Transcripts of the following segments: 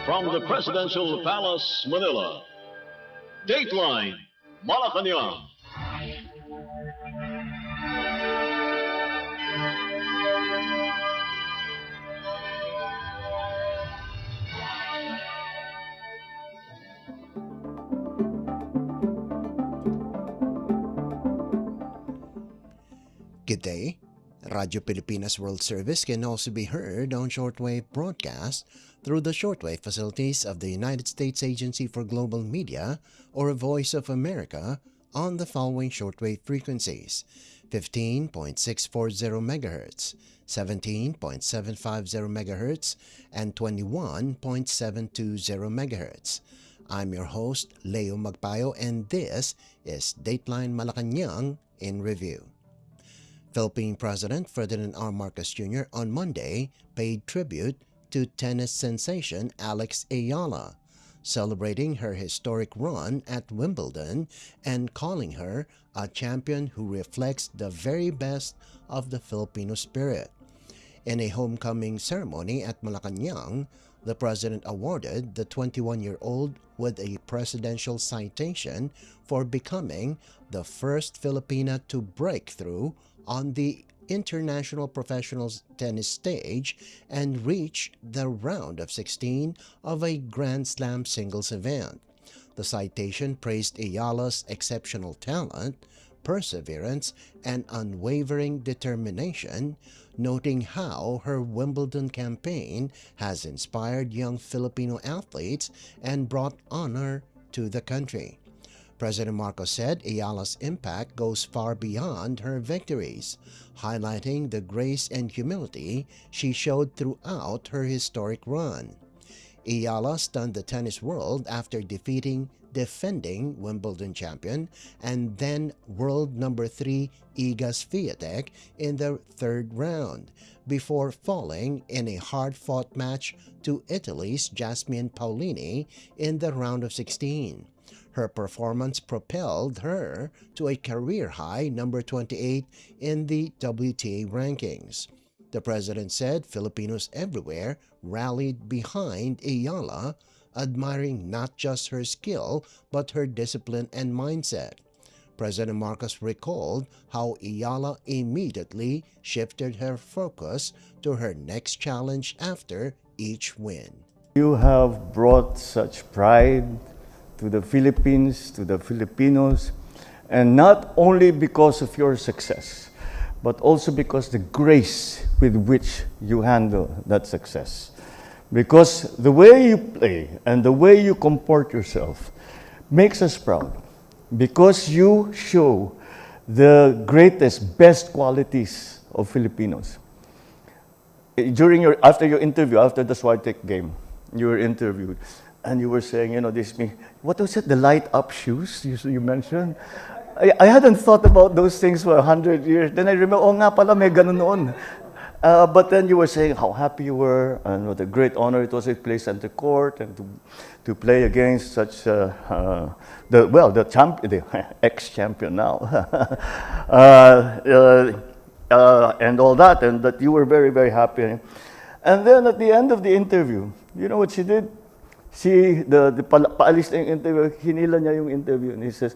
From the Presidential Palace, Manila, Dateline Malacañang. Good day. Radio Pilipinas World Service can also be heard on shortwave broadcast through the shortwave facilities of the United States Agency for Global Media or Voice of America on the following shortwave frequencies: 15.640 MHz, 17.750 MHz, and 21.720 MHz. I'm your host, Leo Magpayo, and this is Dateline Malacañang in Review. Philippine President Ferdinand R. Marcos Jr. on Monday paid tribute to tennis sensation Alex Ayala, celebrating her historic run at Wimbledon and calling her a champion who reflects the very best of the Filipino spirit. In a homecoming ceremony at Malacañang, the president awarded the 21-year-old with a presidential citation for becoming the first Filipina to break through on the international professional tennis stage and reach the round of 16 of a Grand Slam singles event. The citation praised Ayala's exceptional talent, perseverance, and unwavering determination, noting how her Wimbledon campaign has inspired young Filipino athletes and brought honor to the country. President Marcos said Ayala's impact goes far beyond her victories, highlighting the grace and humility she showed throughout her historic run. Ayala stunned the tennis world after defeating defending Wimbledon champion and then world number 3 Iga Swiatek in the third round, before falling in a hard-fought match to Italy's Jasmine Paolini in the round of 16. Her performance propelled her to a career-high number 28 in the WTA rankings. The president said Filipinos everywhere rallied behind Ayala, admiring not just her skill but her discipline and mindset. President Marcos recalled how Ayala immediately shifted her focus to her next challenge after each win. You have brought such pride to the Philippines, to the Filipinos, and not only because of your success, but also because the grace with which you handle that success. Because the way you play and the way you comport yourself makes us proud. Because you show the greatest, best qualities of Filipinos. After your interview, after the Swiatek game, you were interviewed, and you were saying, what was it, the light-up shoes you mentioned? I hadn't thought about those things for 100 years. Then I remember, nga pala, may ganun noon. But then you were saying how happy you were and what a great honor it was to play center court and to play against such the ex-champion now, and all that, and that you were very, very happy. And then at the end of the interview, you know what she did? Paalis na yung interview, hinila niya yung interview, and he says,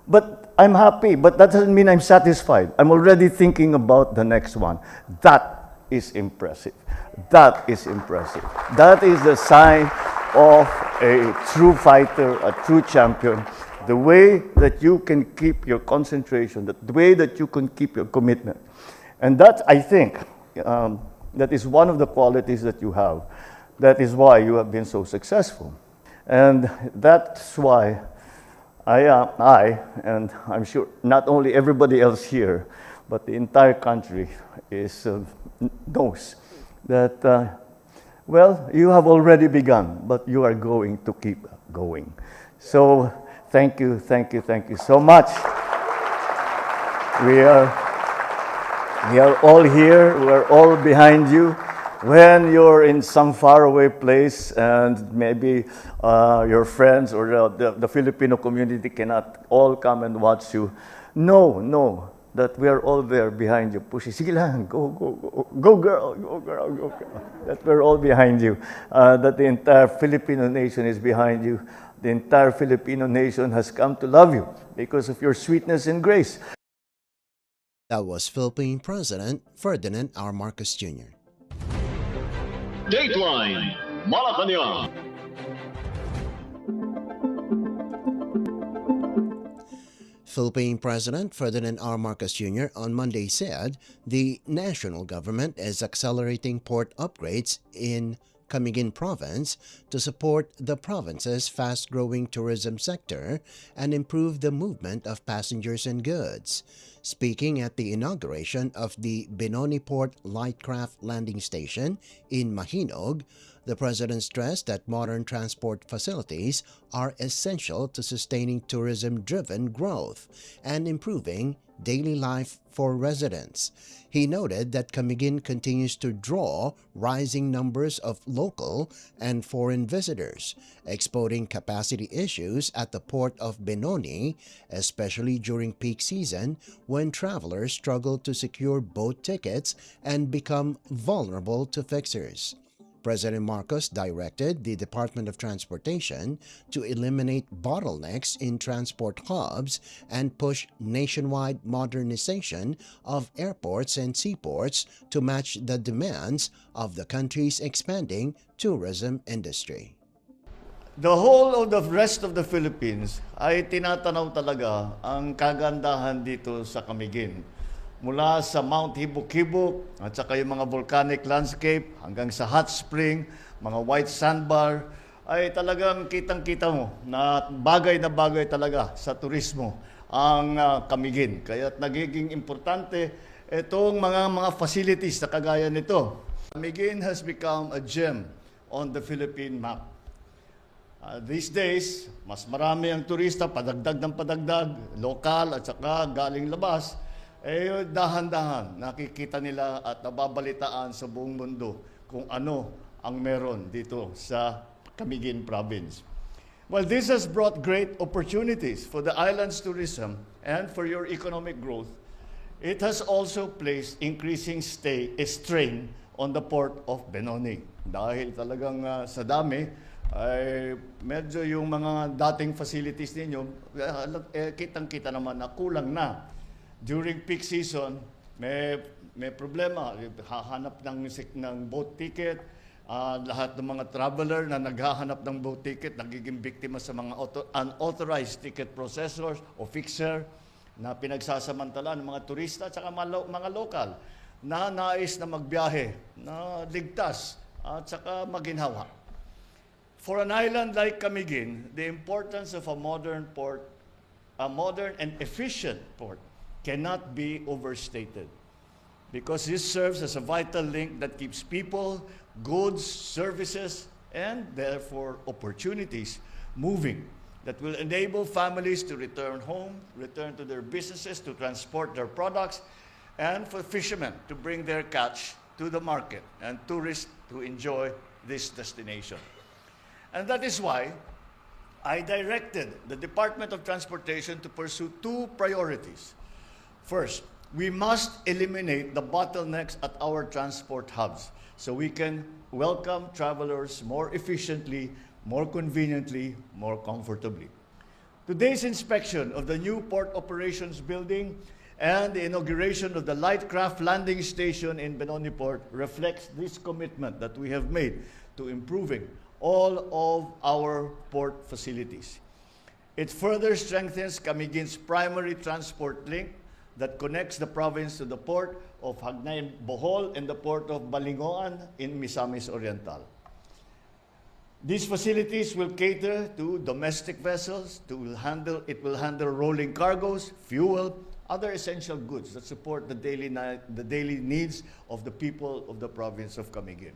but I'm happy, but that doesn't mean I'm satisfied. I'm already thinking about the next one. That is impressive. That is impressive. That is the sign of a true fighter, a true champion. The way that you can keep your concentration, the way that you can keep your commitment. And that, I think, that is one of the qualities that you have. That is why you have been so successful. And that's why I, and I'm sure not only everybody else here, but the entire country knows that, you have already begun, but you are going to keep going. So thank you so much. We are all here, we are all behind you. When you're in some faraway place and maybe your friends or the Filipino community cannot all come and watch you, no, that we are all there behind you, pushing, sige lang, go, go, go, go girl, go girl, go girl. That we're all behind you, that the entire Filipino nation is behind you. The entire Filipino nation has come to love you because of your sweetness and grace. That was Philippine President Ferdinand R. Marcos Jr. Dateline Malacañang. Philippine President Ferdinand R. Marcos Jr. on Monday said the national government is accelerating port upgrades in Camiguin Province to support the province's fast-growing tourism sector and improve the movement of passengers and goods. Speaking at the inauguration of the Benoni Port Lightcraft Landing Station in Mahinog, the President stressed that modern transport facilities are essential to sustaining tourism-driven growth and improving daily life for residents. He noted that Camiguin continues to draw rising numbers of local and foreign visitors, exposing capacity issues at the port of Benoni, especially during peak season when travelers struggle to secure boat tickets and become vulnerable to fixers. President Marcos directed the Department of Transportation to eliminate bottlenecks in transport hubs and push nationwide modernization of airports and seaports to match the demands of the country's expanding tourism industry. The whole of the rest of the Philippines ay tinatanaw talaga ang kagandahan dito sa Camiguin. Mula sa Mount Hibok-Hibok at saka yung mga volcanic landscape hanggang sa hot spring, mga white sandbar, ay talagang kitang-kita mo na bagay talaga sa turismo ang Camiguin. Kaya nagiging importante itong mga facilities na kagaya nito. Camiguin has become a gem on the Philippine map. These days, mas marami ang turista, padagdag ng padagdag, lokal at saka galing labas, dahan-dahan nakikita nila at nababalitaan sa buong mundo kung ano ang meron dito sa Camiguin Province. Well, this has brought great opportunities for the island's tourism and for your economic growth. It has also placed increasing strain on the port of Benoni. Dahil talagang sa dami, ay medyo yung mga dating facilities ninyo, kitang-kita naman na kulang na. During peak season, may problema. Hahanap ng boat ticket. Lahat ng mga traveler na naghahanap ng boat ticket, nagiging biktima sa mga unauthorized ticket processors o fixer na pinagsasamantala ng mga turista at saka mga lokal na nais na magbiyahe, na ligtas at saka maginhawa. For an island like Camiguin, the importance of a modern port, a modern and efficient port, cannot be overstated because this serves as a vital link that keeps people, goods, services, and therefore opportunities moving that will enable families to return home, return to their businesses, to transport their products, and for fishermen to bring their catch to the market and tourists to enjoy this destination. And that is why I directed the Department of Transportation to pursue two priorities. First, we must eliminate the bottlenecks at our transport hubs so we can welcome travelers more efficiently, more conveniently, more comfortably. Today's inspection of the new Port Operations Building and the inauguration of the Lightcraft Landing Station in Benoni Port reflects this commitment that we have made to improving all of our port facilities. It further strengthens Camiguin's primary transport link that connects the province to the port of Hagnay Bohol and the port of Balingoan in Misamis Oriental. These facilities will cater to domestic vessels. It will handle rolling cargoes, fuel, other essential goods that support the daily needs of the people of the province of Camiguin.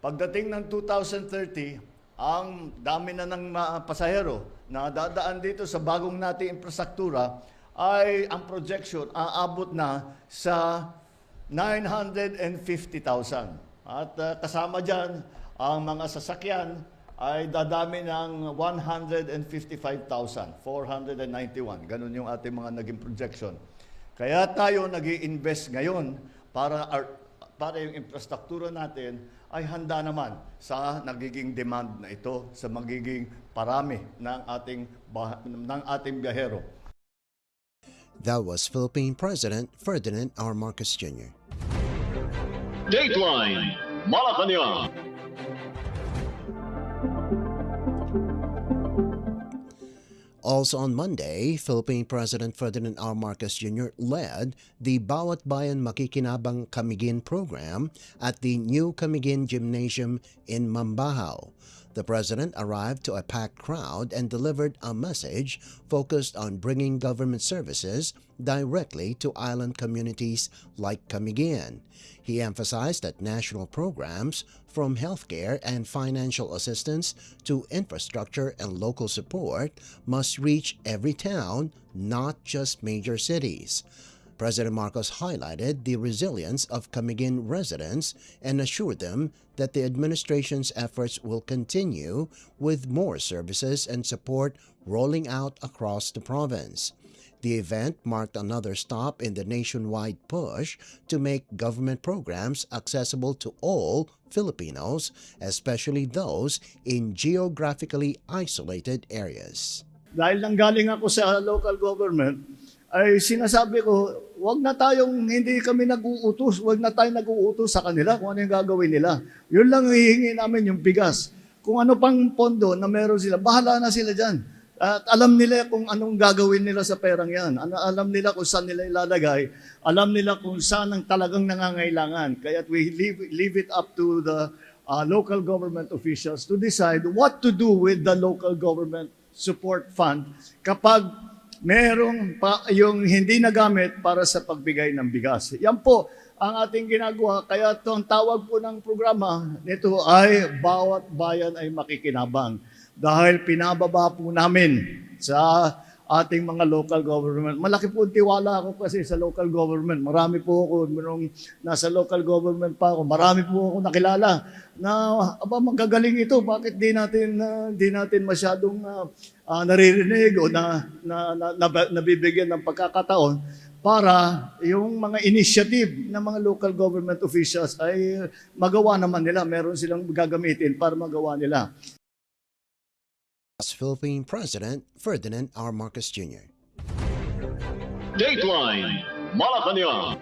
Pagdating ng 2030, ang dami na ng pasahero na dadaan dito sa bagong nating infrastruktura ay ang projection aabot na sa 950,000. At kasama dyan, ang mga sasakyan ay dadami ng 155,491. Ganun yung ating mga naging projection. Kaya tayo nag-i-invest ngayon para yung infrastruktura natin ay handa naman sa nagiging demand na ito, sa magiging parami ng ating biyahero. That was Philippine President Ferdinand R. Marcos Jr. Dateline Malacañang. Also on Monday, Philippine President Ferdinand R. Marcos Jr. led the Bawat Bayan Makikinabang Camiguin program at the new Camiguin Gymnasium in Mambahaw. The president arrived to a packed crowd and delivered a message focused on bringing government services directly to island communities like Camiguin. He emphasized that national programs, from healthcare and financial assistance to infrastructure and local support, must reach every town, not just major cities. President Marcos highlighted the resilience of Camiguin residents and assured them that the administration's efforts will continue with more services and support rolling out across the province. The event marked another stop in the nationwide push to make government programs accessible to all Filipinos, especially those in geographically isolated areas. Dahil nanggaling ako sa local government, ay sinasabi ko, hindi kami nag-uutos, wag na tayo nag-uutos sa kanila kung ano yung gagawin nila. Yun lang hihingi namin, yung bigas. Kung ano pang pondo na meron sila, bahala na sila dyan. At alam nila kung anong gagawin nila sa perang yan. Alam nila kung saan nila ilalagay. Alam nila kung saan ang talagang nangangailangan. Kaya we leave it up to the local government officials to decide what to do with the local government support fund kapag merong yung hindi nagamit para sa pagbigay ng bigas. Yan po ang ating ginagawa. Kaya ito ang tawag po ng programa nito ay Bawat Bayan ay Makikinabang. Dahil pinababa po namin sa ating mga local government. Malaki po tiwala ako kasi sa local government. Marami po ako, nung nasa local government pa ako, marami po ako nakilala na magagaling ito. Bakit di natin masyadong naririnig o nabibigyan ng pagkakataon para yung mga initiative ng mga local government officials ay magawa naman nila. Meron silang gagamitin para magawa nila. Philippine President Ferdinand R. Marcos Jr. Dateline Malacañang.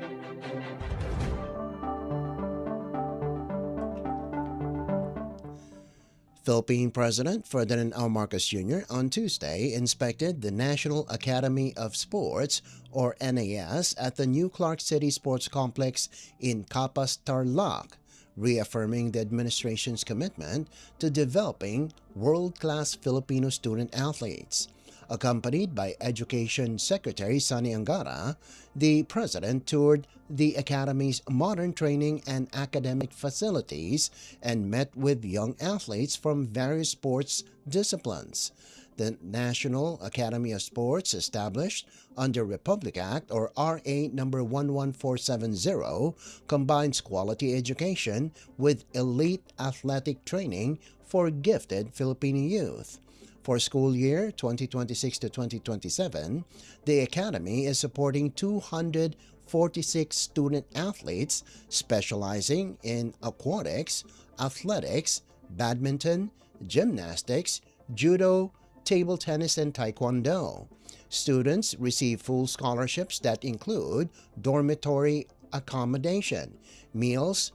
Philippine President Ferdinand R. Marcos Jr. on Tuesday inspected the National Academy of Sports, or NAS, at the new Clark City Sports Complex in Capas, Tarlac, reaffirming the administration's commitment to developing world-class Filipino student athletes. Accompanied by Education Secretary Sonny Angara, the President toured the Academy's modern training and academic facilities and met with young athletes from various sports disciplines. The National Academy of Sports, established under Republic Act or RA number 11470, combines quality education with elite athletic training for gifted Filipino youth. For school year 2026 to 2027, the Academy is supporting 246 student athletes specializing in aquatics, athletics, badminton, gymnastics, judo, table tennis, and taekwondo. Students receive full scholarships that include dormitory accommodation, meals,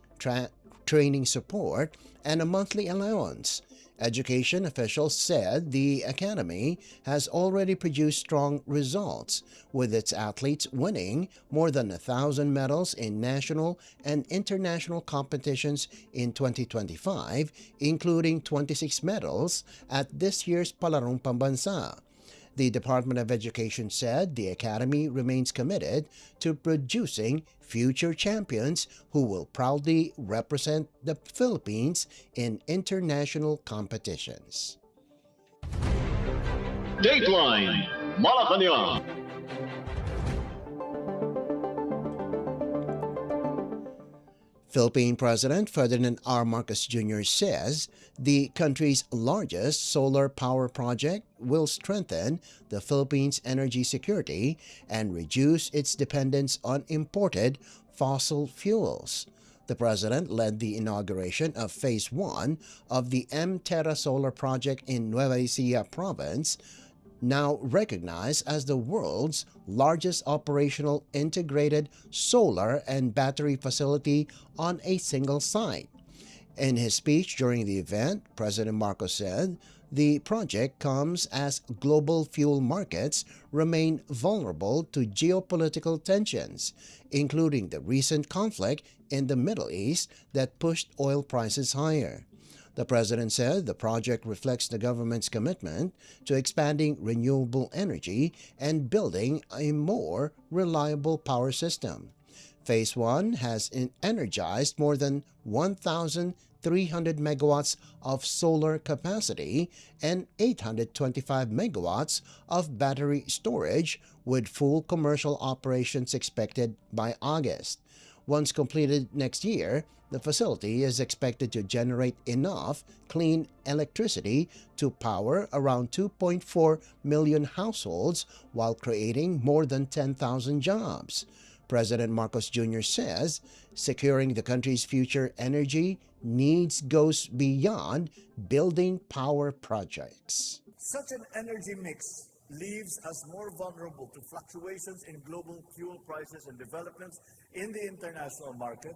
training support, and a monthly allowance. Education officials said the Academy has already produced strong results, with its athletes winning more than 1,000 medals in national and international competitions in 2025, including 26 medals at this year's Palarong Pambansa. The Department of Education said the Academy remains committed to producing future champions who will proudly represent the Philippines in international competitions. Dateline Malacañang. Philippine President Ferdinand R. Marcos Jr. says the country's largest solar power project will strengthen the Philippines' energy security and reduce its dependence on imported fossil fuels. The president led the inauguration of Phase 1 of the M-Terra solar project in Nueva Ecija province, now recognized as the world's largest operational integrated solar and battery facility on a single site. In his speech during the event, President Marcos said the project comes as global fuel markets remain vulnerable to geopolitical tensions, including the recent conflict in the Middle East that pushed oil prices higher. The president said the project reflects the government's commitment to expanding renewable energy and building a more reliable power system. Phase 1 has energized more than 1,300 megawatts of solar capacity and 825 megawatts of battery storage, with full commercial operations expected by August. Once completed next year, the facility is expected to generate enough clean electricity to power around 2.4 million households while creating more than 10,000 jobs. President Marcos Jr. says securing the country's future energy needs goes beyond building power projects. Such an energy mix leaves us more vulnerable to fluctuations in global fuel prices and developments in the international market,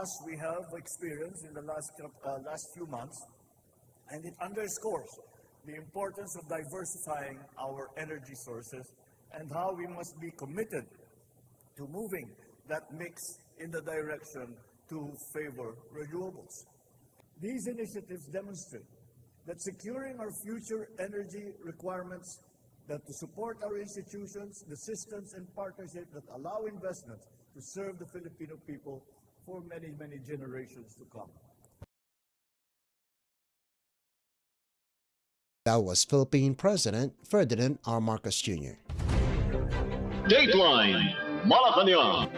as we have experienced in the last few months, and it underscores the importance of diversifying our energy sources and how we must be committed to moving that mix in the direction to favor renewables. These initiatives demonstrate that securing our future energy requirements, that to support our institutions, the systems and partnerships that allow investments to serve the Filipino people for many, many generations to come. That was Philippine President Ferdinand R. Marcos Jr. Dateline Malacañang.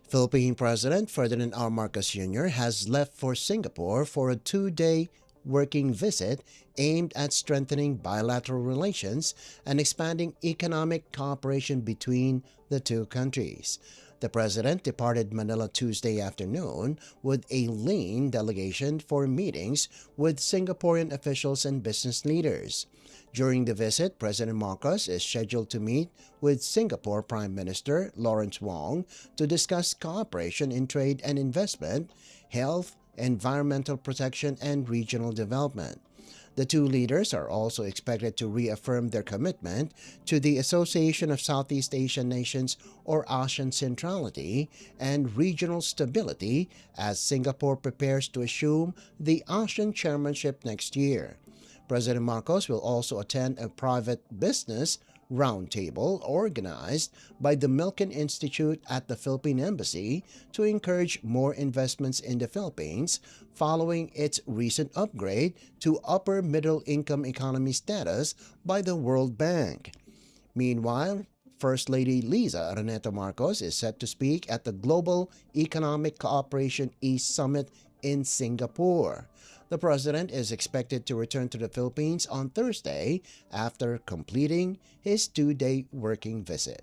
Philippine President Ferdinand R. Marcos Jr. has left for Singapore for a 2-day working visit aimed at strengthening bilateral relations and expanding economic cooperation between the two countries. The president departed Manila Tuesday afternoon with a lean delegation for meetings with Singaporean officials and business leaders. During the visit, President Marcos is scheduled to meet with Singapore Prime Minister Lawrence Wong to discuss cooperation in trade and investment, health, environmental protection, and regional development. The two leaders are also expected to reaffirm their commitment to the Association of Southeast Asian Nations, or ASEAN centrality, and regional stability as Singapore prepares to assume the ASEAN chairmanship next year. President Marcos will also attend a private business roundtable organized by the Milken Institute at the Philippine Embassy to encourage more investments in the Philippines following its recent upgrade to upper middle income economy status by the World Bank. Meanwhile, First Lady Liza Araneta Marcos is set to speak at the Global Economic Cooperation East Summit in Singapore. The president is expected to return to the Philippines on Thursday after completing his 2-day working visit.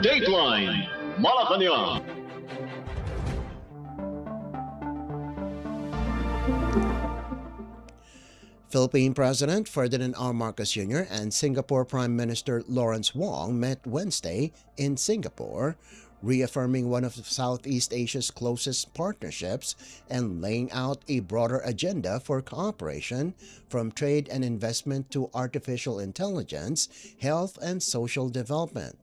Dateline Malacañang. Philippine President Ferdinand R. Marcos Jr. and Singapore Prime Minister Lawrence Wong met Wednesday in Singapore, reaffirming one of Southeast Asia's closest partnerships and laying out a broader agenda for cooperation, from trade and investment to artificial intelligence, health, and social development.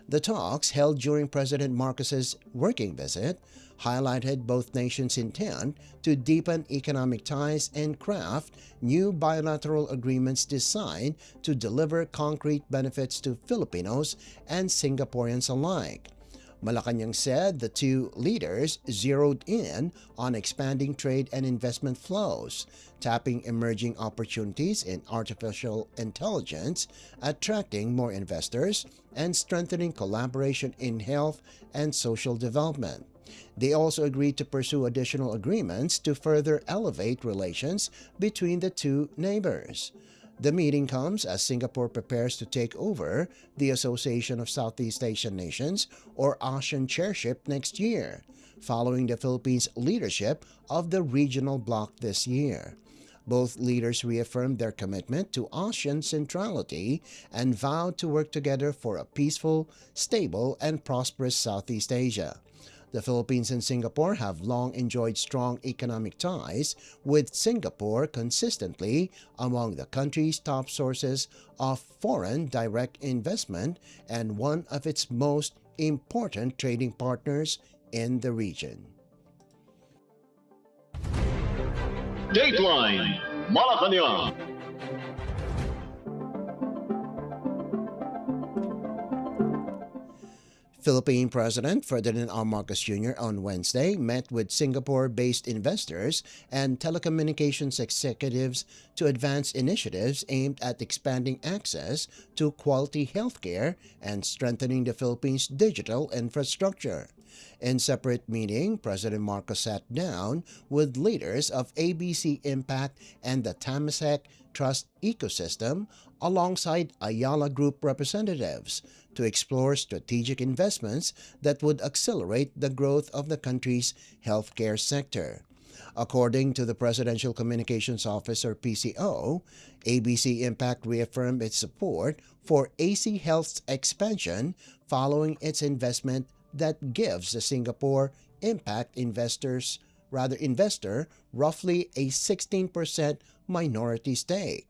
The talks, held during President Marcos's working visit, highlighted both nations' intent to deepen economic ties and craft new bilateral agreements designed to deliver concrete benefits to Filipinos and Singaporeans alike. Malacañang said the two leaders zeroed in on expanding trade and investment flows, tapping emerging opportunities in artificial intelligence, attracting more investors, and strengthening collaboration in health and social development. They also agreed to pursue additional agreements to further elevate relations between the two neighbors. The meeting comes as Singapore prepares to take over the Association of Southeast Asian Nations, or ASEAN chairship next year, following the Philippines' leadership of the regional bloc this year. Both leaders reaffirmed their commitment to ASEAN centrality and vowed to work together for a peaceful, stable, and prosperous Southeast Asia. The Philippines and Singapore have long enjoyed strong economic ties, with Singapore consistently among the country's top sources of foreign direct investment and one of its most important trading partners in the region. Dateline Malacañang. Philippine President Ferdinand R. Marcos Jr. on Wednesday met with Singapore-based investors and telecommunications executives to advance initiatives aimed at expanding access to quality healthcare and strengthening the Philippines' digital infrastructure. In separate meeting, President Marcos sat down with leaders of ABC Impact and the Temasek Trust ecosystem alongside Ayala Group representatives to explore strategic investments that would accelerate the growth of the country's healthcare sector. According to the Presidential Communications Office, or PCO, ABC Impact reaffirmed its support for AC Health's expansion following its investment that gives the Singapore Impact investor roughly a 16% minority stake.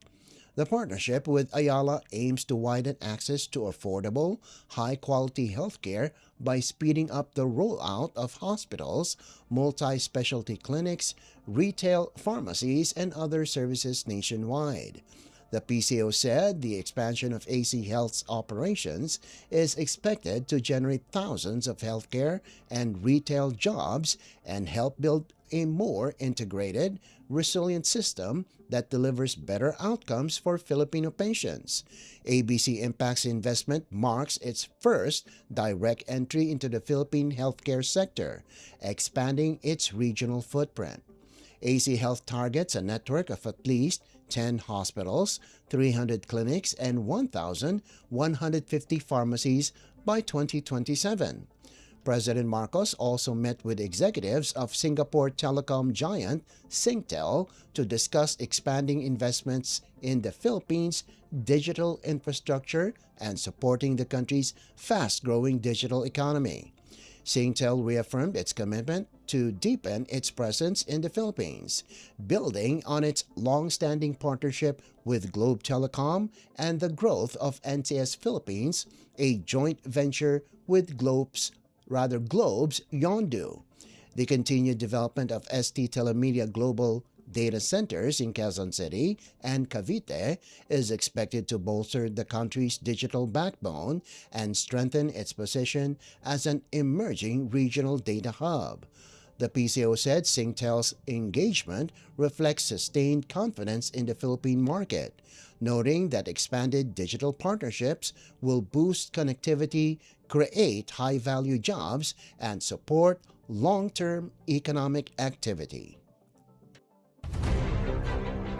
The partnership with Ayala aims to widen access to affordable, high-quality healthcare by speeding up the rollout of hospitals, multi-specialty clinics, retail pharmacies, and other services nationwide. The PCO said the expansion of AC Health's operations is expected to generate thousands of healthcare and retail jobs and help build a more integrated, resilient system that delivers better outcomes for Filipino patients. ABC Impact's investment marks its first direct entry into the Philippine healthcare sector, expanding its regional footprint. AC Health targets a network of at least 10 hospitals, 300 clinics, and 1,150 pharmacies by 2027. President Marcos also met with executives of Singapore telecom giant Singtel to discuss expanding investments in the Philippines' digital infrastructure and supporting the country's fast-growing digital economy. Singtel reaffirmed its commitment to deepen its presence in the Philippines, building on its long-standing partnership with Globe Telecom and the growth of NTS Philippines, a joint venture with Globe's Yondu. The continued development of ST Telemedia Global data centers in Quezon City and Cavite is expected to bolster the country's digital backbone and strengthen its position as an emerging regional data hub. The PCO said Singtel's engagement reflects sustained confidence in the Philippine market, noting that expanded digital partnerships will boost connectivity, create high-value jobs, and support long-term economic activity.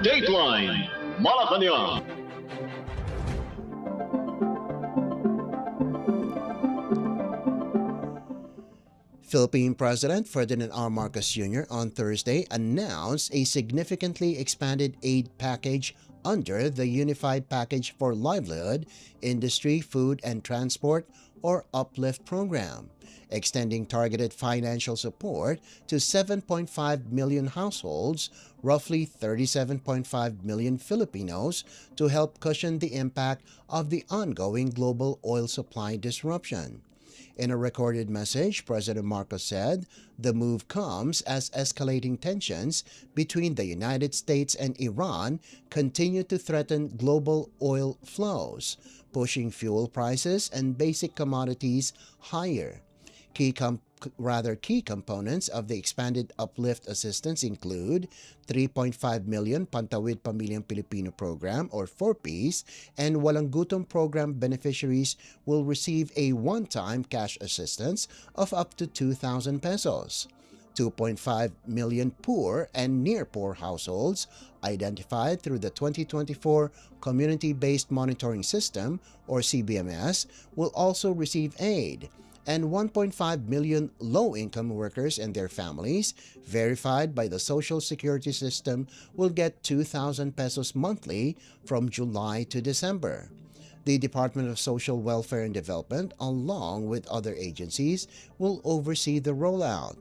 Dateline Malacañang. Philippine President Ferdinand R. Marcos Jr. on Thursday announced a significantly expanded aid package under the Unified Package for Livelihood, Industry, Food, and Transport, or UPLIFT program, extending targeted financial support to 7.5 million households, roughly 37.5 million Filipinos, to help cushion the impact of the ongoing global oil supply disruption. In a recorded message, President Marcos said the move comes as escalating tensions between the United States and Iran continue to threaten global oil flows, pushing fuel prices and basic commodities higher. Key components of the expanded uplift assistance include 3.5 million Pantawid Pamilyang Pilipino program or 4Ps, and Walang Gutom program beneficiaries will receive a one-time cash assistance of up to 2,000 pesos. 2.5 million poor and near-poor households identified through the 2024 Community-Based Monitoring System or CBMS will also receive aid, and 1.5 million low-income workers and their families verified by the Social Security System will get 2,000 pesos monthly from July to December. The Department of Social Welfare and Development, along with other agencies, will oversee the rollout.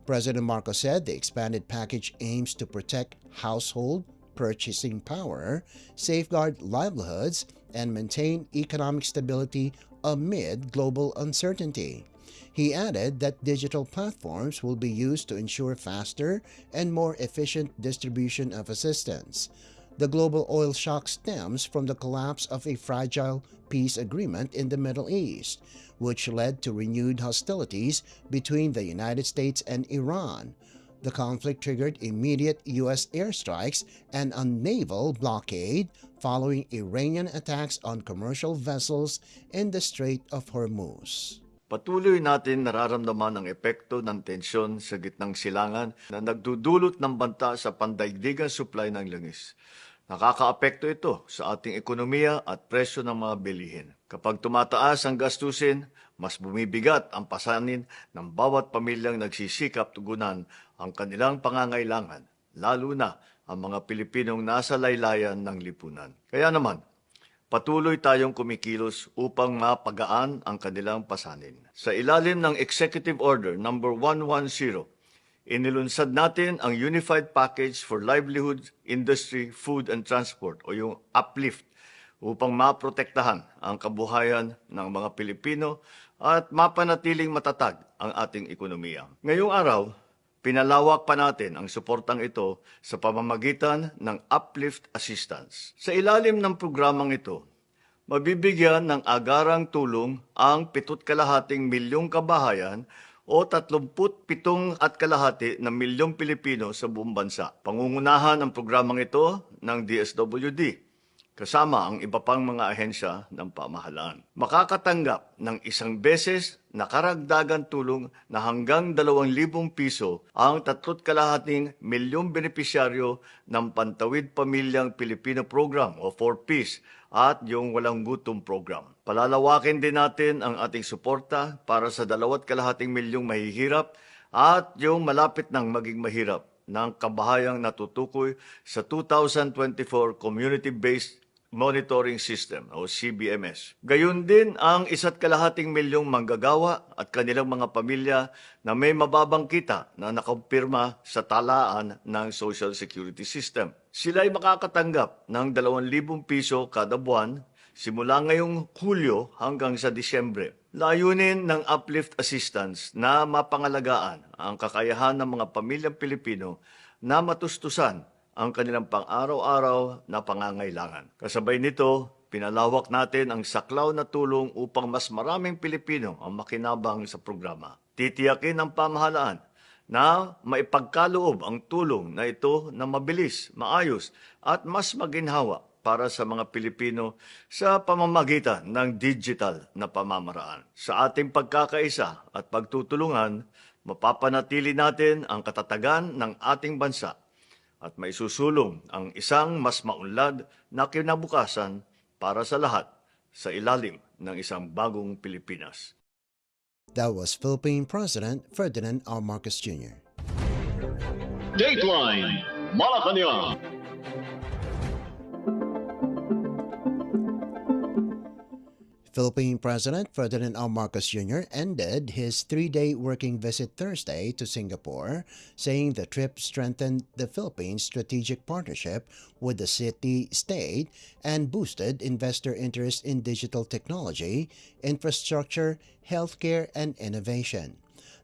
President Marcos said the expanded package aims to protect household purchasing power, safeguard livelihoods, and maintain economic stability amid global uncertainty. He added that digital platforms will be used to ensure faster and more efficient distribution of assistance. The global oil shock stems from the collapse of a fragile peace agreement in the Middle East, which led to renewed hostilities between the United States and Iran. The conflict triggered immediate U.S. airstrikes and a naval blockade following Iranian attacks on commercial vessels in the Strait of Hormuz. Patuloy natin nararamdaman ang epekto ng tensyon sa gitnang silangan na nagdudulot ng banta sa pandaigdigang supply ng langis. Nakakaapekto ito sa ating ekonomiya at presyo ng mga bilihin. Kapag tumataas ang gastusin, mas bumibigat ang pasanin ng bawat pamilyang nagsisikap tugunan ang kanilang pangangailangan, lalo na ang mga Pilipinong nasa laylayan ng lipunan. Kaya naman, patuloy tayong kumikilos upang mapagaan ang kanilang pasanin. Sa ilalim ng Executive Order No. 110, inilunsad natin ang Unified Package for Livelihood, Industry, Food and Transport o yung UPLIFT upang maprotektahan ang kabuhayan ng mga Pilipino at mapanatiling matatag ang ating ekonomiya. Ngayong araw, pinalawak pa natin ang suportang ito sa pamamagitan ng Uplift Assistance. Sa ilalim ng programang ito, mabibigyan ng agarang tulong ang 7.5 milyong kabahayan o 37.5 milyong Pilipino sa buong bansa. Pangungunahan ang programang ito ng DSWD, kasama ang iba pang mga ahensya ng pamahalaan. Makakatanggap ng isang beses na karagdagan tulong na hanggang 2,000 piso ang 3.5 milyong benepisyaryo ng Pantawid Pamilyang Pilipino Program o 4Ps at yung Walang Gutom Program. Palalawakin din natin ang ating suporta para sa 2.5 milyong mahihirap at yung malapit nang maging mahirap ng kabahayang natutukoy sa 2024 Community-Based Monitoring System o CBMS. Gayon din ang 1.5 milyong manggagawa at kanilang mga pamilya na may mababang kita na nakampirma sa talaan ng Social Security System. Sila ay makakatanggap ng 2,000 piso kada buwan simula ngayong Hulyo hanggang sa Disyembre. Layunin ng Uplift Assistance na mapangalagaan ang kakayahan ng mga pamilyang Pilipino na matustusan ang kanilang pang-araw-araw na pangangailangan. Kasabay nito, pinalawak natin ang saklaw na tulong upang mas maraming Pilipino ang makinabang sa programa. Titiyakin ng pamahalaan na maipagkaloob ang tulong na ito na mabilis, maayos at mas maginhawa para sa mga Pilipino sa pamamagitan ng digital na pamamaraan. Sa ating pagkakaisa at pagtutulungan, mapapanatili natin ang katatagan ng ating bansa at maisusulong ang isang mas maunlad na kinabukasan para sa lahat sa ilalim ng isang bagong Pilipinas. That was Philippine President Ferdinand R. Marcos Jr. Dateline Malacañang. Philippine President Ferdinand R. Marcos Jr. ended his 3-day working visit Thursday to Singapore, saying the trip strengthened the Philippines' strategic partnership with the city-state and boosted investor interest in digital technology, infrastructure, healthcare, and innovation.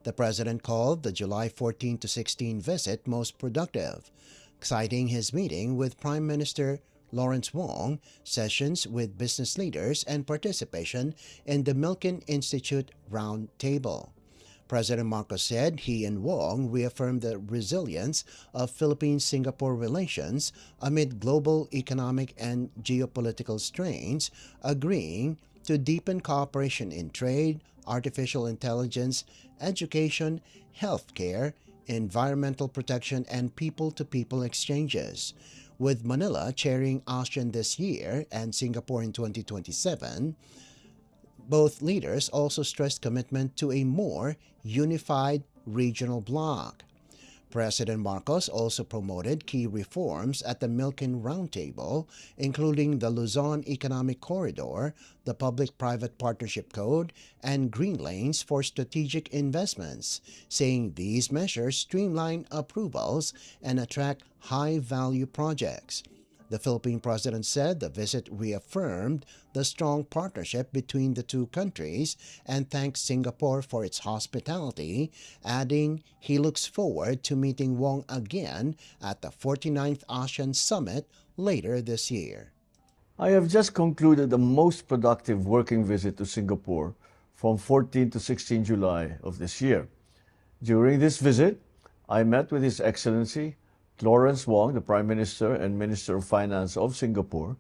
The President called the July 14 to 16 visit most productive, citing his meeting with Prime Minister Lawrence Wong, sessions with business leaders, and participation in the Milken Institute Roundtable. President Marcos said he and Wong reaffirmed the resilience of Philippine-Singapore relations amid global economic and geopolitical strains, agreeing to deepen cooperation in trade, artificial intelligence, education, healthcare, environmental protection, and people-to-people exchanges. With Manila chairing ASEAN this year and Singapore in 2027, both leaders also stressed commitment to a more unified regional bloc. President Marcos also promoted key reforms at the Milken Roundtable, including the Luzon Economic Corridor, the Public-Private Partnership Code, and green lanes for strategic investments, saying these measures streamline approvals and attract high-value projects. The Philippine president said the visit reaffirmed the strong partnership between the two countries and thanked Singapore for its hospitality, adding he looks forward to meeting Wong again at the 49th ASEAN Summit later this year. I have just concluded a most productive working visit to Singapore from 14 to 16 July of this year. During this visit, I met with His Excellency Lawrence Wong, the Prime Minister and Minister of Finance of Singapore.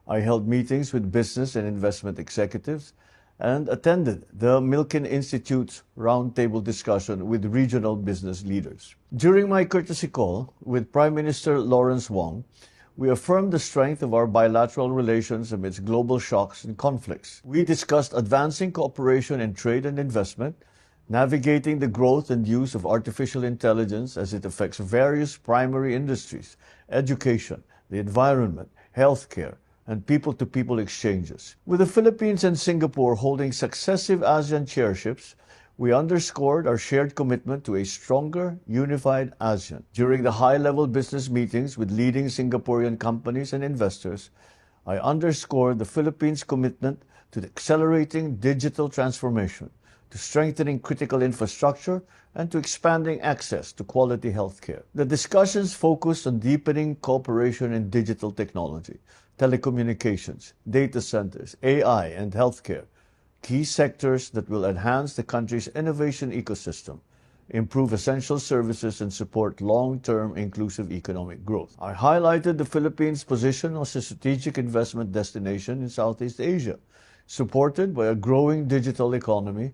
I held meetings with business and investment executives and attended the Milken Institute's roundtable discussion with regional business leaders. During my courtesy call with Prime Minister Lawrence Wong, we affirmed the strength of our bilateral relations amidst global shocks and conflicts. We discussed advancing cooperation in trade and investment, navigating the growth and use of artificial intelligence as it affects various primary industries, education, the environment, healthcare, and people-to-people exchanges. With the Philippines and Singapore holding successive ASEAN chairships, we underscored our shared commitment to a stronger, unified ASEAN. During the high-level business meetings with leading Singaporean companies and investors, I underscored the Philippines' commitment to accelerating digital transformation, to strengthening critical infrastructure, and to expanding access to quality healthcare. The discussions focused on deepening cooperation in digital technology, telecommunications, data centers, AI, and healthcare, key sectors that will enhance the country's innovation ecosystem, improve essential services, and support long-term inclusive economic growth. I highlighted the Philippines' position as a strategic investment destination in Southeast Asia, supported by a growing digital economy,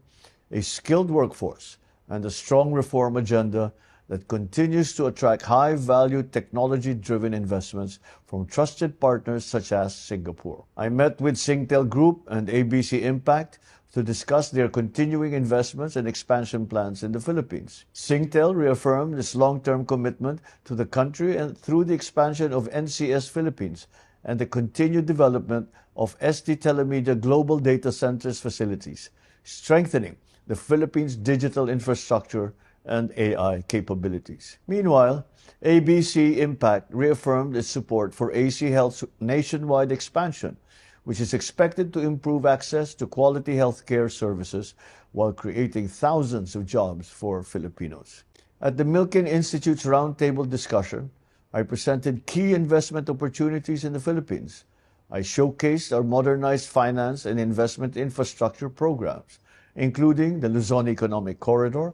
a skilled workforce, and a strong reform agenda that continues to attract high-value technology-driven investments from trusted partners such as Singapore. I met with Singtel Group and ABC Impact to discuss their continuing investments and expansion plans in the Philippines. Singtel reaffirmed its long-term commitment to the country and through the expansion of NCS Philippines and the continued development of ST Telemedia Global Data Centers facilities, strengthening the Philippines' digital infrastructure and AI capabilities. Meanwhile, ABC Impact reaffirmed its support for AC Health's nationwide expansion, which is expected to improve access to quality healthcare services while creating thousands of jobs for Filipinos. At the Milken Institute's roundtable discussion, I presented key investment opportunities in the Philippines. I showcased our modernized finance and investment infrastructure programs, including the Luzon Economic Corridor,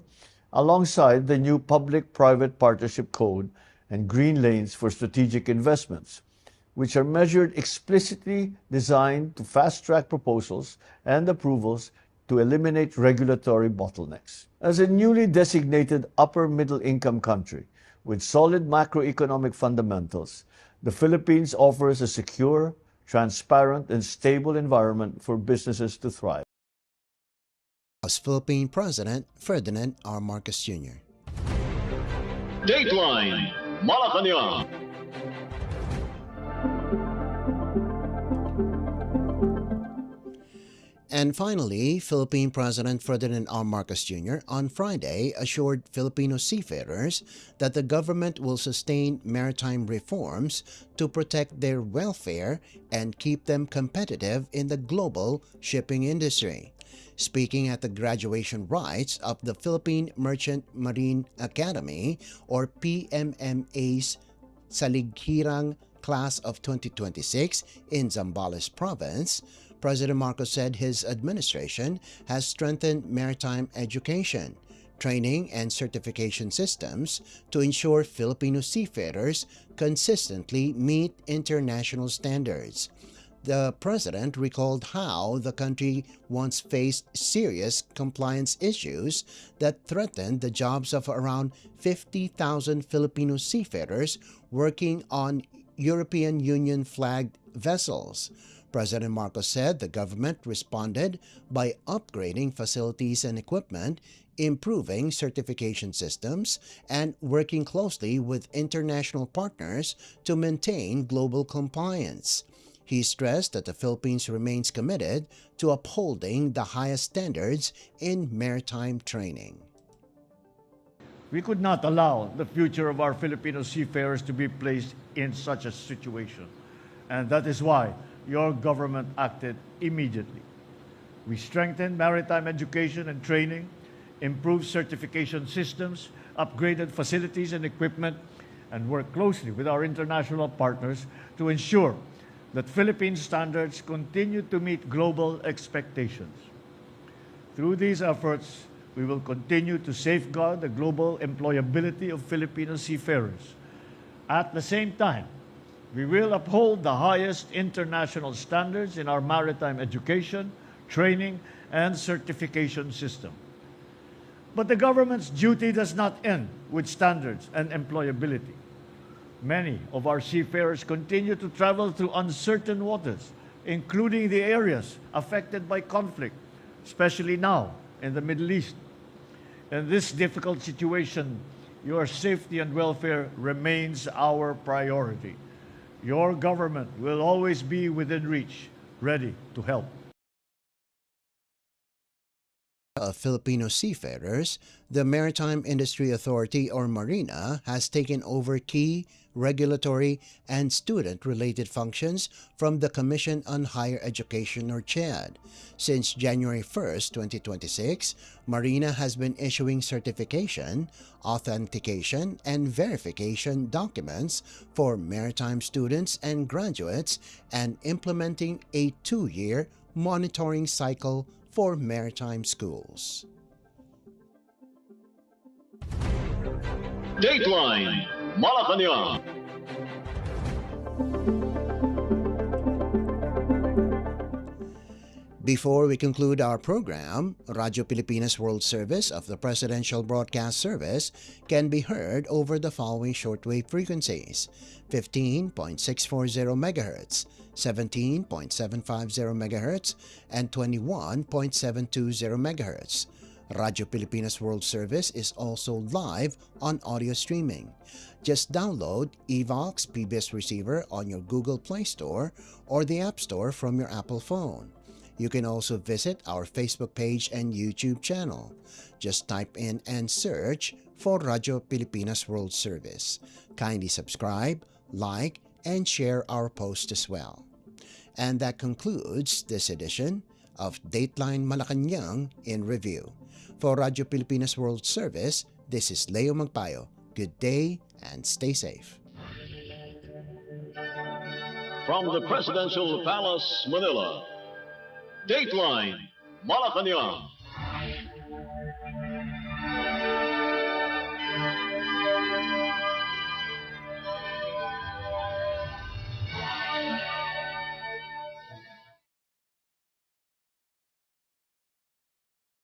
alongside the new Public-Private Partnership Code and green lanes for strategic investments, which are measured explicitly designed to fast-track proposals and approvals to eliminate regulatory bottlenecks. As a newly designated upper-middle-income country with solid macroeconomic fundamentals, the Philippines offers a secure, transparent, and stable environment for businesses to thrive. As Philippine President Ferdinand R. Marcos Jr. Dateline Malacañang. And finally, Philippine President Ferdinand R. Marcos Jr. on Friday assured Filipino seafarers that the government will sustain maritime reforms to protect their welfare and keep them competitive in the global shipping industry. Speaking at the graduation rites of the Philippine Merchant Marine Academy or PMMA's Salighirang Class of 2026 in Zambales Province, President Marcos said his administration has strengthened maritime education, training and certification systems to ensure Filipino seafarers consistently meet international standards. The president recalled how the country once faced serious compliance issues that threatened the jobs of around 50,000 Filipino seafarers working on European Union flagged vessels. President Marcos said the government responded by upgrading facilities and equipment, improving certification systems, and working closely with international partners to maintain global compliance. He stressed that the Philippines remains committed to upholding the highest standards in maritime training. We could not allow the future of our Filipino seafarers to be placed in such a situation. And that is why your government acted immediately. We strengthened maritime education and training, improved certification systems, upgraded facilities and equipment, and worked closely with our international partners to ensure that Philippine standards continue to meet global expectations. Through these efforts, we will continue to safeguard the global employability of Filipino seafarers. At the same time, we will uphold the highest international standards in our maritime education, training, and certification system. But the government's duty does not end with standards and employability. Many of our seafarers continue to travel through uncertain waters, including the areas affected by conflict, especially now in the Middle East. In this difficult situation, your safety and welfare remains our priority. Your government will always be within reach, ready to help. Of Filipino seafarers, the Maritime Industry Authority or MARINA has taken over key regulatory and student-related functions from the Commission on Higher Education or CHED. Since January 1st, 2026, MARINA has been issuing certification, authentication, and verification documents for maritime students and graduates and implementing a 2-year monitoring cycle for maritime schools. Dateline Malacañang. Before we conclude our program, Radyo Pilipinas World Service of the Presidential Broadcast Service can be heard over the following shortwave frequencies: 15.640 MHz, 17.750 MHz, and 21.720 MHz. Radyo Pilipinas World Service is also live on audio streaming. Just download Evox PBS Receiver on your Google Play Store or the App Store from your Apple phone. You can also visit our Facebook page and YouTube channel. Just type in and search for Radyo Pilipinas World Service. Kindly subscribe, like, and share our post as well. And that concludes this edition of Dateline Malacañang in Review. For Radyo Pilipinas World Service, this is Leo Magpayo. Good day and stay safe. From the Presidential Palace, Manila, Dateline Malacañang.